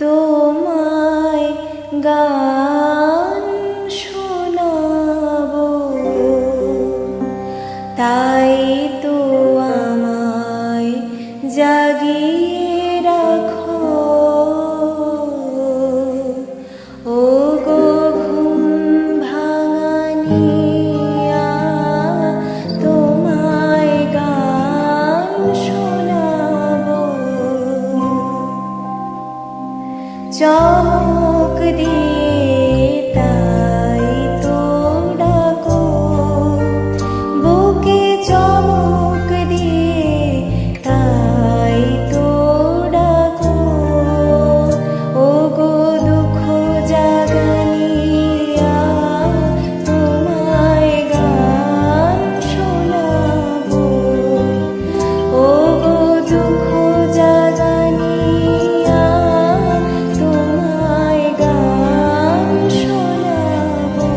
তোমায় গান শোনাবো, তাই তো আমায় জাগিয়ে রাখো। ও গো ঘুম ভাঙানিয়া, তোমায় গান শোনাবো। চমক দিয়ে তাই তো ডাকো, বুকে চমক দিয়ে তাই তো ডাকো। ও গো দুঃখ জাগানিয়া, তোমায় গান শোনাবো। ও গো দুঃখ জাগানিয়া, তোমায় গান শোনাবো।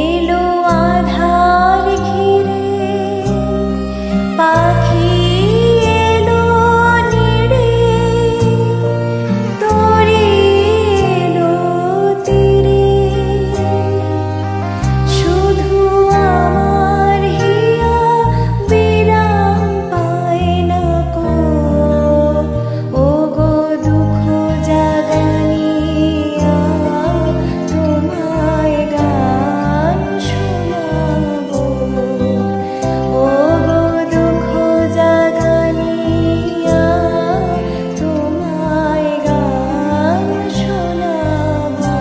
এলো আধার ঘিরে, পাখি এলো নিড়ে, তরি এলো তীরে। শুধু আমার হিয়া বিরাম পায় না কো। ও গো দুঃখ জাগানিয়া, তোমায় গান শোনাবো। ও গো দুঃখ জাগানিয়া, তোমায় গান শোনাবো।